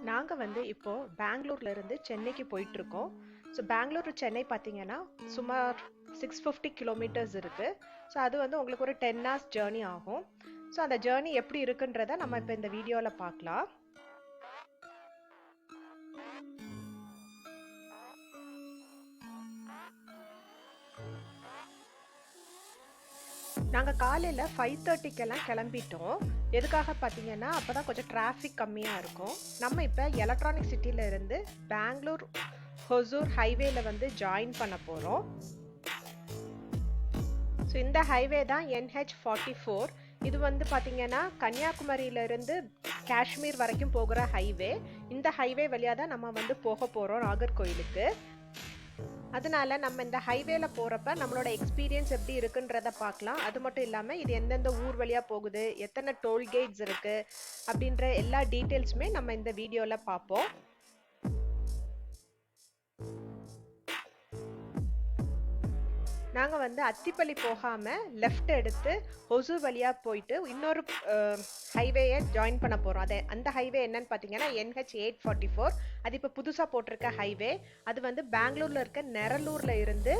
நாங்க வந்து இப்போ பெங்களூர்ல இருந்து சென்னைக்கு போயிட்டு இருக்கோம். ஸோ பெங்களூர் to சென்னை பார்த்தீங்கன்னா சுமார் 650 கிலோமீட்டர்ஸ் இருக்கு. ஸோ அது வந்து உங்களுக்கு ஒரு 10 hours ஜேர்னி ஆகும். ஸோ அந்த ஜேர்னி எப்படி இருக்குன்றத நம்ம இப்போ இந்த வீடியோவில் பார்க்கலாம். நாங்கள் காலையில் 5:30க்கெல்லாம் கிளம்பிட்டோம். எதுக்காக பார்த்தீங்கன்னா அப்போ தான் கொஞ்சம் டிராஃபிக் கம்மியாக இருக்கும். நம்ம இப்போ எலக்ட்ரானிக் சிட்டியில இருந்து பெங்களூர் ஹொசூர் ஹைவேல வந்து ஜாயின் பண்ண போகிறோம். ஸோ இந்த ஹைவே தான் NH44. இது வந்து பார்த்தீங்கன்னா கன்னியாகுமரியிலிருந்து காஷ்மீர் வரைக்கும் போகிற ஹைவே. இந்த ஹைவே வழியாக தான் நம்ம வந்து போக போகிறோம் நாகர்கோயிலுக்கு. அதனால நம்ம இந்த ஹைவேல போகிறப்ப நம்மளோட எக்ஸ்பீரியன்ஸ் எப்படி இருக்குன்றத பார்க்கலாம். அது மட்டும் இல்லாமல் இது எந்தெந்த ஊர் வழியாக போகுது, எத்தனை டோல்கேட்ஸ் இருக்குது அப்படின்ற எல்லா டீட்டெயில்ஸுமே நம்ம இந்த வீடியோவில் பார்ப்போம். நாங்கள் வந்து அத்திப்பள்ளி போகாமல் லெஃப்ட் எடுத்து ஹொசூர் வழியாக போயிட்டு இன்னொரு ஹைவேயை ஜாயின் பண்ண போகிறோம். அந்த ஹைவே என்னன்னு பார்த்தீங்கன்னா NH844. அது இப்போ புதுசாக போட்டிருக்க ஹைவே. அது வந்து பெங்களூரில் இருக்க நெரலூரில் இருந்து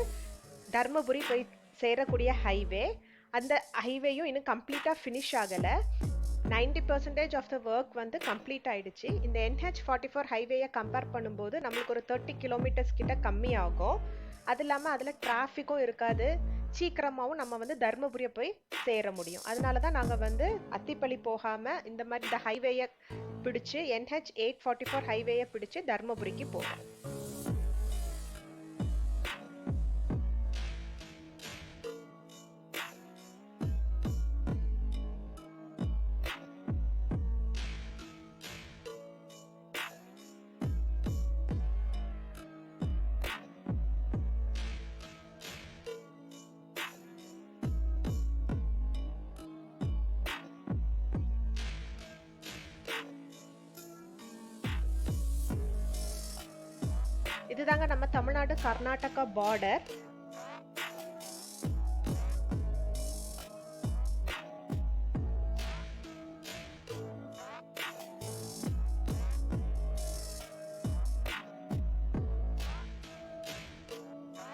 தர்மபுரி போய் சேரக்கூடிய ஹைவே. அந்த ஹைவேயும் இன்னும் கம்ப்ளீட்டாக ஃபினிஷ் ஆகலை. 90% ஆஃப் த ஒர்க் வந்து கம்ப்ளீட் ஆயிடுச்சு. இந்த NH44 ஹைவேயை கம்பேர் பண்ணும்போது நம்மளுக்கு ஒரு 30 கிலோமீட்டர்ஸ் கிட்ட கம்மி ஆகும். அது இல்லாமல் அதில் டிராஃபிக்கும் இருக்காது. சீக்கிரமாகவும் நம்ம வந்து தர்மபுரியை போய் சேர முடியும். அதனால தான் நாங்கள் வந்து அத்திப்பள்ளி போகாமல் இந்த மாதிரி இந்த ஹைவேயை பிடிச்சி NH844 ஹைவேயை பிடிச்சி தர்மபுரிக்கு போகிறோம். இதுதாங்க நம்ம தமிழ்நாடு கர்நாடகா பார்டர்.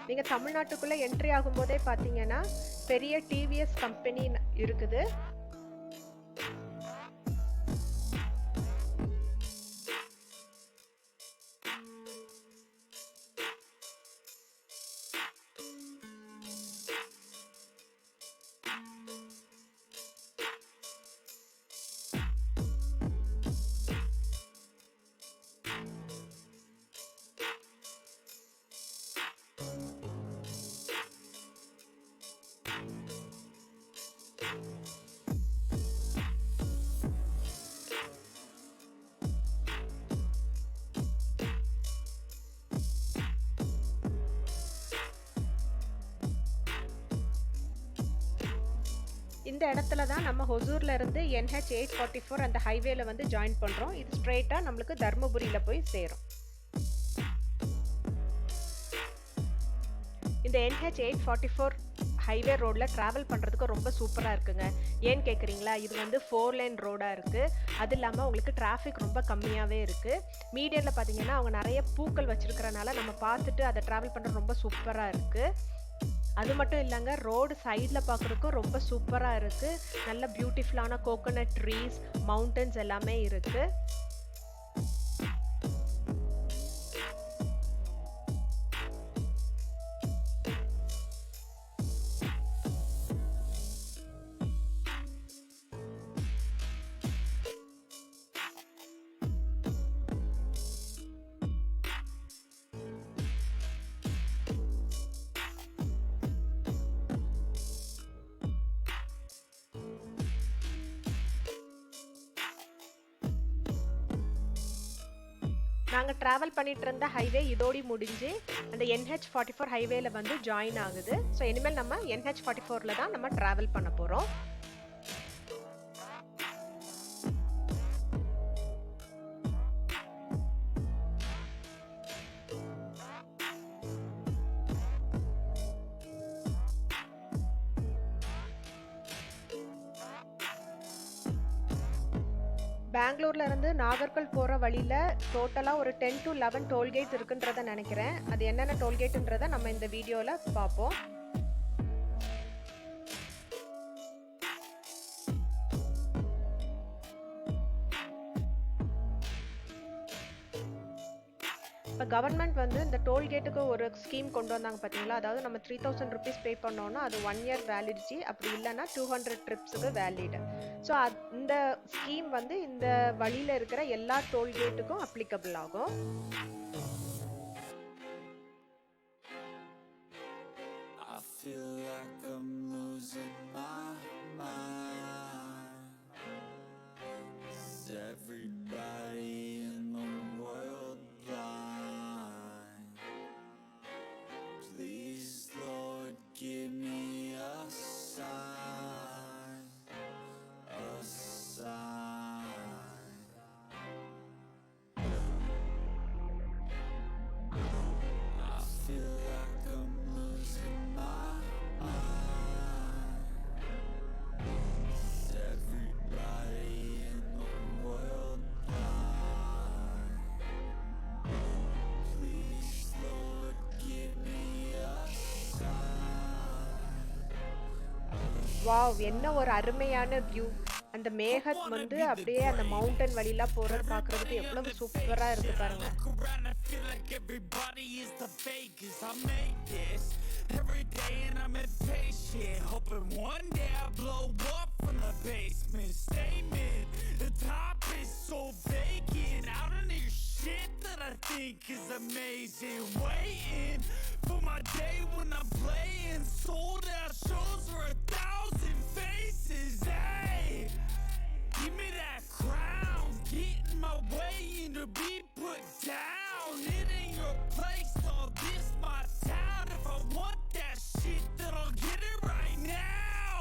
நீங்க தமிழ்நாட்டுக்குள்ள என்ட்ரி ஆகும் போதே பாத்தீங்கன்னா பெரிய TVS கம்பெனி இருக்குது. இந்த இடத்துல தான் நம்ம ஹொசூர்ல இருந்து NH844 அந்த ஹைவேல வந்து ஜாயின் பண்றோம். இது ஸ்ட்ரெயிட்டா நம்மளுக்கு தர்மபுரியில போய் சேரும். இந்த NH844 ஹைவே ரோட்ல டிராவல் பண்றதுக்கு ரொம்ப சூப்பரா இருக்குங்க. ஏன்னு கேக்குறீங்களா? இது வந்து 4 லைன் ரோடா இருக்கு. அது இல்லாம உங்களுக்கு டிராஃபிக் ரொம்ப கம்மியாவே இருக்கு. மீடியன்ல பாத்தீங்கன்னா அவங்க நிறைய பூக்கள் வச்சிருக்கறனால நம்ம பார்த்துட்டு அதை டிராவல் பண்றது ரொம்ப சூப்பரா இருக்கு. அது மட்டும் இல்லைங்க, ரோடு சைடில் பார்க்குறதுக்கும் ரொம்ப சூப்பராக இருக்குது. நல்ல பியூட்டிஃபுல்லான கோகோனட் ட்ரீஸ், மவுண்டன்ஸ் எல்லாமே இருக்குது. நாங்கள் ட்ராவல் பண்ணிட்டு இருந்த ஹைவே இதோடி முடிஞ்சு அந்த NH44 ஹைவேல வந்து ஜாயின் ஆகுது. ஸோ இனிமேல் நம்ம NH44ல தான் நம்ம ட்ராவல் பண்ண போகிறோம். பெங்களூர்ல இருந்து நாகர்கோவில் போற வழியில டோட்டலா ஒரு 10 to 11 டோல்கேட்ஸ் இருக்குன்றத நினைக்கிறேன். அது என்னென்ன டோல்கேட்ன்றத நம்ம இந்த வீடியோல பார்ப்போம். இப்போ கவர்மெண்ட் வந்து இந்த டோல்கேட்டுக்கு ஒரு ஸ்கீம் கொண்டு வந்தாங்க பார்த்தீங்களா, அதாவது நம்ம 3000 ருபீஸ் பே பண்ணோன்னா அது 1 year வேலிடிட்டி, அப்படி இல்லைன்னா 200 ட்ரிப்ஸுக்கு வேலிடு. ஸோ இந்த ஸ்கீம் வந்து இந்த வழியில் இருக்கிற எல்லா டோல்கேட்டுக்கும் அப்ளிகபிள் ஆகும். வாவ், என்ன ஒரு அருமையான வியூ. அந்த மேகம் வந்து அப்படியே அந்த மவுண்டன் வழியில போறது பார்க்கிறதுக்கு எவ்வளவு சூப்பரா இருக்கு பாருங்க. Every day and I'm impatient, hoping one day I blow up from the basement. Statement, the top is so vacant. I don't hear shit that I think is amazing. Waiting for my day when I'm playing sold out shows for 1,000 faces. Hey, give me that crown, get in my way and to be put down. It ain't your place, no, this my town. If I want that shit, then I'll get it right now.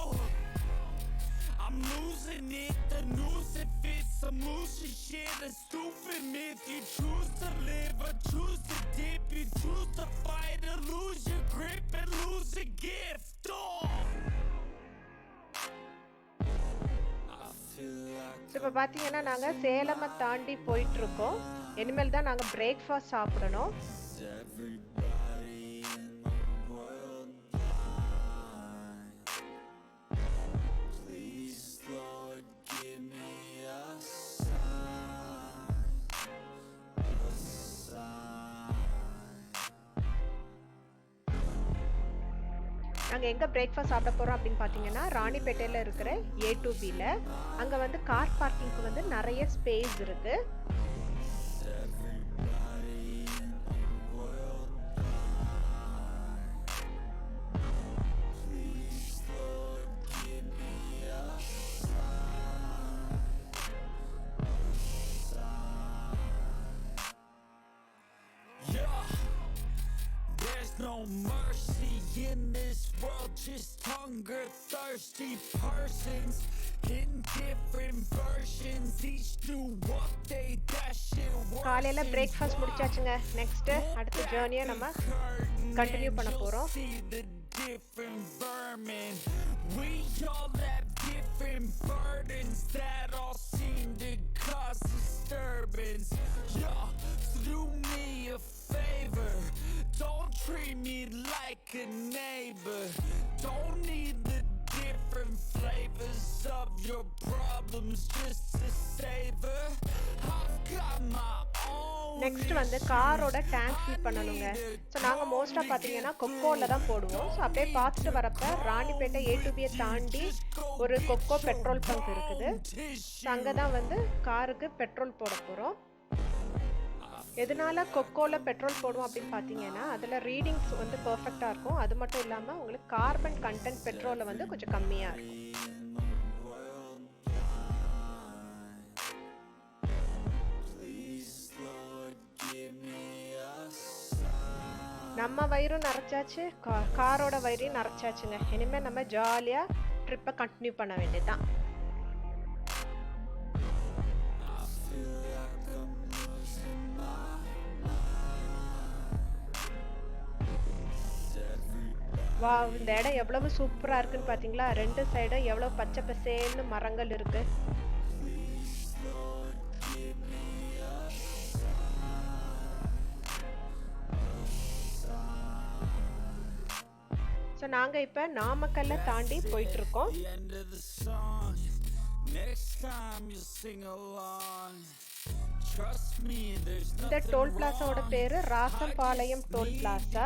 I'm losing it, the noose it fits, some losing shit, a stupid myth. You choose to live or choose to dip, you choose to fight or lose your grip and lose a gift. Oh. இப்போ பார்த்தீங்கன்னா நாங்கள் சேலமை தாண்டி போயிட்டு இருக்கோம். இனிமேல் தான் நாங்கள் breakfast சாப்பிடணும். நாங்கள் எங்கே பிரேக்ஃபாஸ்ட் சாப்பிட போகிறோம் அப்படின்னு பார்த்தீங்கன்னா ராணிப்பேட்டையில் இருக்கிற A2Bல. அங்கே வந்து கார் பார்க்கிங்க்கு வந்து நிறைய ஸ்பேஸ் இருக்கு. No mercy in this world, just hunger thirsty persons in different versions, each do what they that shit works. காலையில பிரேக்ஃபாஸ்ட் முடிச்சாச்சுங்க. நெக்ஸ்ட் அடுத்த ஜர்னியை நம்ம கண்டினியூ பண்ண போறோம். Different vermin, we all have different burdens that all seem to cause disturbance. Yeah, so do me a favor, don't treat me like a neighbor. Don't need the different flavors of your problems just to savor. I've got my own. Next வந்து காரோட tank fill பண்ணணுங்க. So நாங்கள் மோஸ்ட்டாக பார்த்தீங்கன்னா கொக்கோவில் தான் போடுவோம். So அப்படியே பார்த்துட்டு வரப்ப ராணிப்பேட்டை A2Bயை தாண்டி ஒரு கொக்கோ பெட்ரோல் பங்க் இருக்குது. ஸோ அங்கே தான் வந்து காருக்கு பெட்ரோல் போட போகிறோம். எதனால கொக்கோவில் பெட்ரோல் போடுவோம் அப்படின்னு பார்த்தீங்கன்னா அதில் ரீடிங்ஸ் வந்து பர்ஃபெக்டாக இருக்கும். அது மட்டும் இல்லாமல் உங்களுக்கு கார்பன் கண்டென்ட் பெட்ரோலில் வந்து கொஞ்சம் கம்மியாக இருக்கும். நம்ம வயிறும் நிறைச்சாச்சு, காரோட வயிறையும் நிறைச்சாச்சுங்க. இனிமேல் நம்ம ஜாலியாக ட்ரிப்பை கண்டினியூ பண்ண வேண்டியதுதான். வா, இந்த இடம் எவ்வளவு சூப்பராக இருக்குன்னு பார்த்தீங்களா? ரெண்டு சைடும் எவ்வளோ பச்சை பசேல்னு மரங்கள் இருக்கு. நாங்க இப்ப நாமக்கல்ல தாண்டி போயிட்டு இருக்கோம். இந்த டோல் பிளாசாவோட பேரு Rasampalayam toll plaza.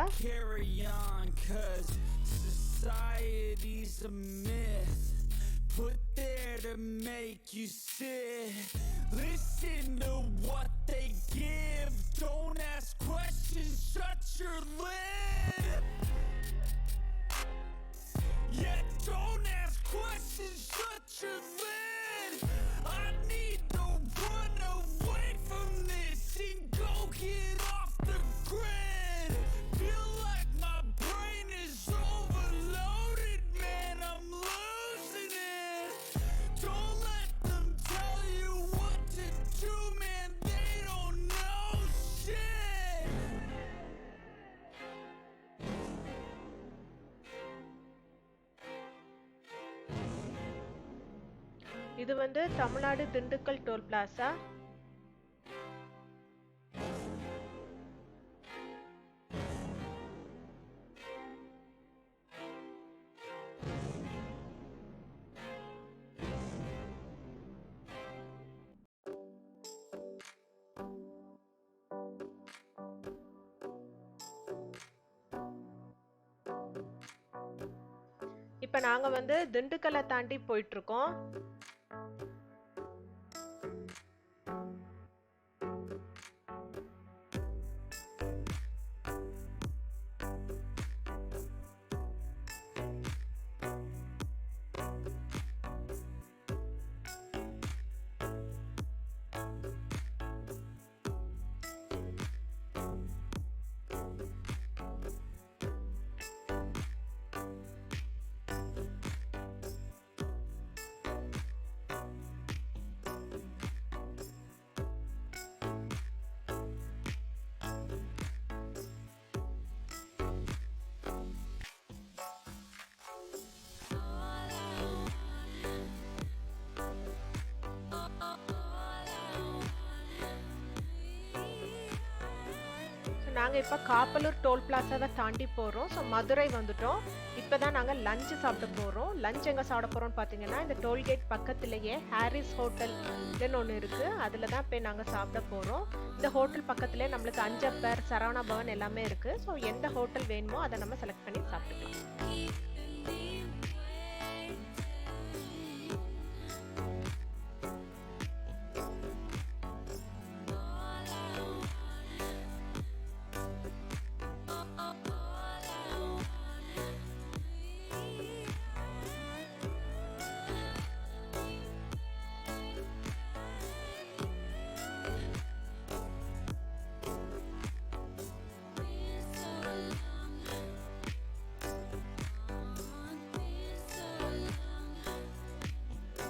Put there to make you sit. Listen to what they give. Don't ask questions, shut your lid. Yeah, don't ask questions, shut your lid. I need to run away from this and go get off the grid. Feel like my brain is overloaded, man, I'm losing it. Don't let them tell you what to do, man, they don't know shit. இது வந்து Tamil Nadu Dindigul toll plaza. இப்ப நாங்க வந்து திண்டுக்கல்லை தாண்டி போயிட்டு இருக்கோம். நாங்க இப்ப காப்பலூர் டோல் பிளாசாவை தாண்டி போறோம். ஸோ மதுரை வந்துட்டோம். இப்பதான் நாங்க லஞ்ச் சாப்பிட போறோம். லஞ்ச் எங்க சாப்பிட போறோம்னு பாத்தீங்கன்னா இந்த டோல்கேட் பக்கத்திலேயே ஹாரிஸ் ஹோட்டல்னு ஒன்று இருக்கு. அதுல தான் போய் நாங்க சாப்பிட போறோம். இந்த ஹோட்டல் பக்கத்திலே நம்மளுக்கு அஞ்சப்பர், சரவணா பவன் எல்லாமே இருக்கு. ஸோ எந்த ஹோட்டல் வேணுமோ அதை நம்ம செலக்ட் பண்ணி சாப்பிட்டுக்கலாம்.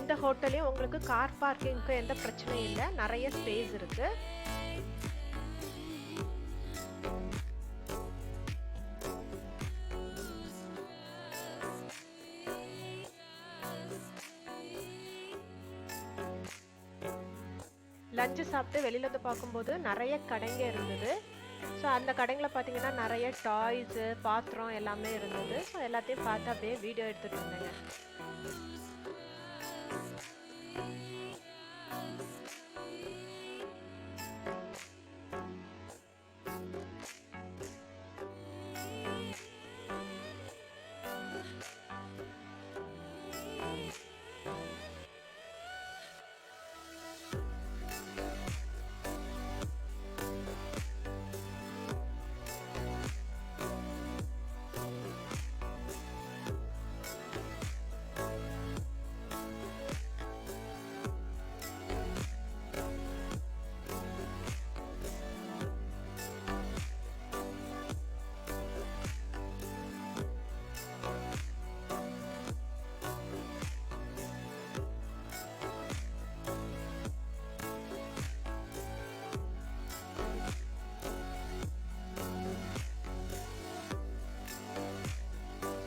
இந்த ஹோட்டலையும் உங்களுக்கு கார் பார்க்கிங்க்கு எந்த பிரச்சனையும் இல்லை, நிறைய ஸ்பேஸ் இருக்கு. லஞ்சு சாப்பிட்டு வெளியில வந்து பார்க்கும்போது நிறைய கடைங்க இருந்தது. ஸோ அந்த கடைங்களை பார்த்தீங்கன்னா நிறைய டாய்ஸு, பாத்திரம் எல்லாமே இருந்தது. ஸோ எல்லாத்தையும் பார்த்து அப்படியே வீடியோ எடுத்துட்டு இருந்தேங்க.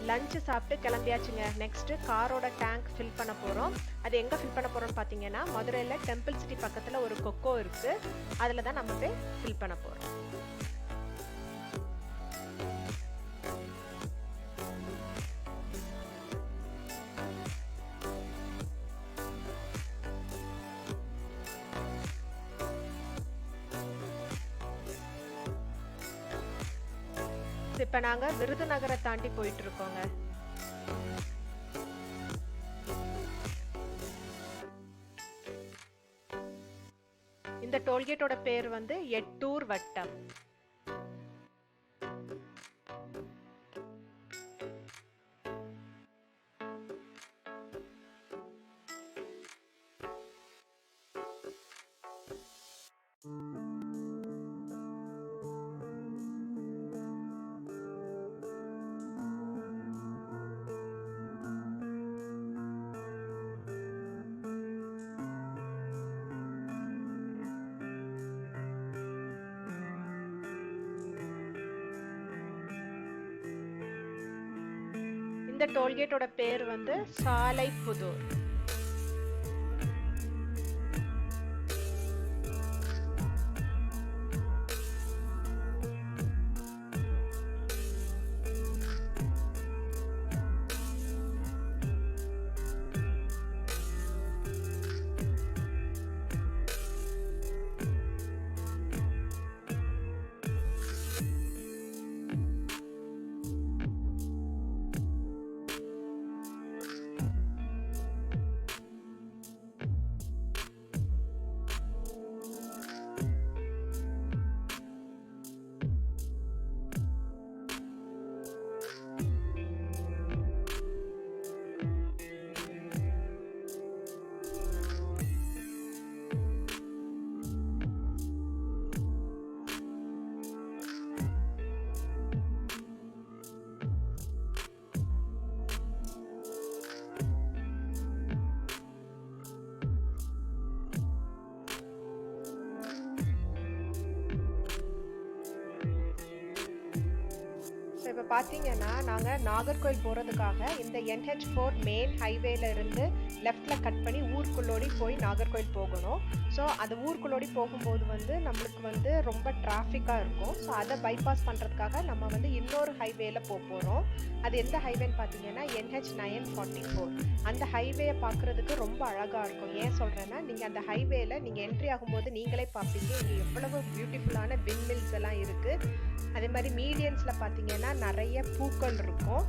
லஞ்சு சாப்பிட்டு கிளம்பியாச்சுங்க. நெக்ஸ்ட் காரோட டேங்க் ஃபில் பண்ண போறோம். அது எங்க ஃபில் பண்ண போறோம்னு பாத்தீங்கன்னா மதுரையில டெம்பிள் சிட்டி பக்கத்துல ஒரு கொக்கோ இருக்கு. அதுல தான் நம்ம போய் ஃபில் பண்ண போறோம். இப்ப நாங்க விருதுநகரை தாண்டி போயிட்டு இருக்கோங்க. இந்த டோல்கேட்டோட பேர் வந்து எட்டூர் வட்டம். இந்த டோல்கேட்டோட பேர் வந்து சாலைப்புதூர். இப்போ பார்த்தீங்கன்னா நாங்கள் நாகர்கோவில் போகிறதுக்காக இந்த NH4 மெயின் ஹைவேல இருந்து லெஃப்டில் கட் பண்ணி ஊருக்குள்ளோடி போய் நாகர்கோவில் போகணும். ஸோ அந்த ஊருக்குள்ளோடி போகும்போது வந்து நம்மளுக்கு வந்து ரொம்ப டிராஃபிக்காக இருக்கும். ஸோ அதை பைபாஸ் பண்ணுறதுக்காக நம்ம வந்து இன்னொரு ஹைவேல போகிறோம். அது எந்த ஹைவேன்னு பார்த்தீங்கன்னா NH944. அந்த ஹைவேயை பார்க்குறதுக்கு ரொம்ப அழகாக இருக்கும். ஏன் சொல்கிறேன்னா நீங்கள் அந்த ஹைவேல நீங்கள் என்ட்ரி ஆகும்போது நீங்களே பார்ப்பீங்க இங்கே எவ்வளவு பியூட்டிஃபுல்லான விண்மில்ஸ் எல்லாம் இருக்குது. அதே மாதிரி மீடியன்ஸில் பார்த்தீங்கன்னா நிறைய பூக்கள் இருக்கும்.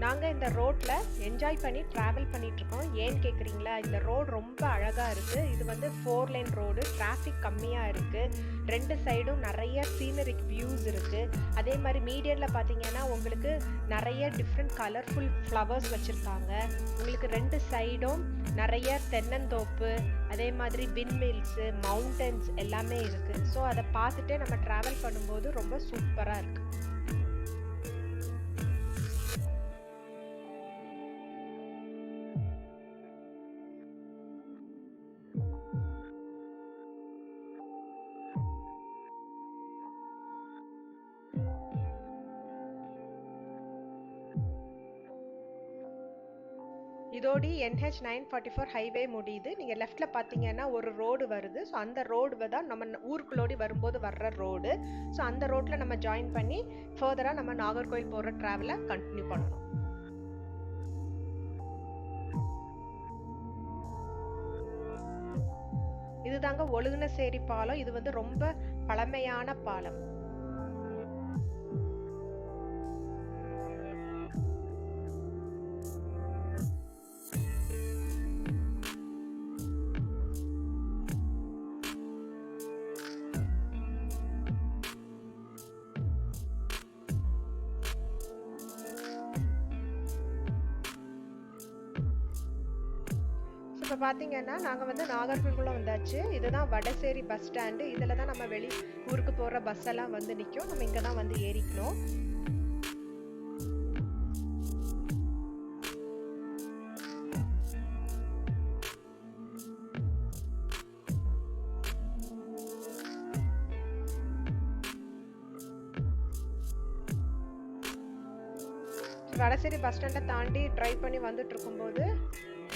நாங்கள் இந்த ரோட்டில் என்ஜாய் பண்ணி ட்ராவல் பண்ணிகிட்ருக்கோம். ஏன்னு கேட்குறீங்களா, இந்த ரோடு ரொம்ப அழகாக இருக்குது. இது வந்து 4 லைன் ரோடு, டிராஃபிக் கம்மியாக இருக்குது. 2 சைடும் நிறைய சீனரிக் வியூஸ் இருக்குது. அதே மாதிரி மீடியனில் பார்த்தீங்கன்னா உங்களுக்கு நிறைய டிஃப்ரெண்ட் கலர்ஃபுல் ஃப்ளவர்ஸ் வச்சுருக்காங்க. உங்களுக்கு 2 சைடும் நிறைய தென்னந்தோப்பு, அதே மாதிரி விண்மில்ஸு, மவுண்டன்ஸ் எல்லாமே இருக்குது. ஸோ அதை பார்த்துட்டே நம்ம ட்ராவல் பண்ணும்போது ரொம்ப சூப்பராக இருக்குது. இதோடி NH944 ஹைவே முடியுது. நீங்கள் லெஃப்டில் பார்த்தீங்கன்னா ஒரு ரோடு வருது. ஸோ அந்த ரோடு தான் நம்ம ஊருக்குள்ளோடி வரும்போது வர்ற ரோடு. ஸோ அந்த ரோட்டில் நம்ம ஜாயின் பண்ணி ஃபர்தராக நம்ம நாகர்கோவில் போகிற ட்ராவலை கண்டினியூ பண்ணணும். இதுதாங்க ஒழுகுனசேரி பாலம். இது வந்து ரொம்ப பழமையான பாலம். இப்போ பார்த்தீங்கன்னா நாங்கள் வந்து நாகர்கோவிலுக்குள்ளே வந்தாச்சு. இதுதான் வடசேரி பஸ் ஸ்டாண்டு. இதில் தான் நம்ம வெளி ஊருக்கு போகிற பஸ் எல்லாம் வந்து நிற்கும். நம்ம இங்கே தான் வந்து ஏறிக்கணும். வடசேரி பஸ் ஸ்டாண்டை தாண்டி ட்ரைவ் பண்ணி வந்துட்டு இருக்கும்போது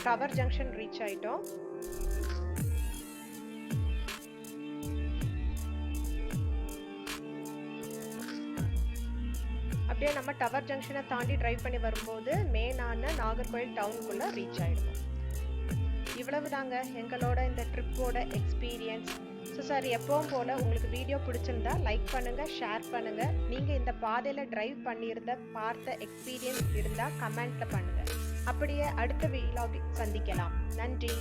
டவர் ஜங்ஷன் ரீச் ஆயிட்டோம். அப்படியே நம்ம டவர் ஜங்ஷனை தாண்டி டிரைவ் பண்ணி வரும்போது மெயினான நாகர்கோவில் டவுனுக்குள்ள ரீச் ஆயிடுவோம். இவ்வளவு தாங்க எங்களோட இந்த ட்ரிப்போட எக்ஸ்பீரியன்ஸ். ஸோ சார், எப்பவும் போல் உங்களுக்கு வீடியோ பிடிச்சிருந்தா லைக் பண்ணுங்கள், ஷேர் பண்ணுங்கள். நீங்கள் இந்த பாதையில் டிரைவ் பண்ணியிருந்த பார்த்த எக்ஸ்பீரியன்ஸ் இருந்தால் கமெண்ட்டில் பண்ணுங்கள். அப்படியே அடுத்த வீலாகில் சந்திக்கலாம். நன்றி.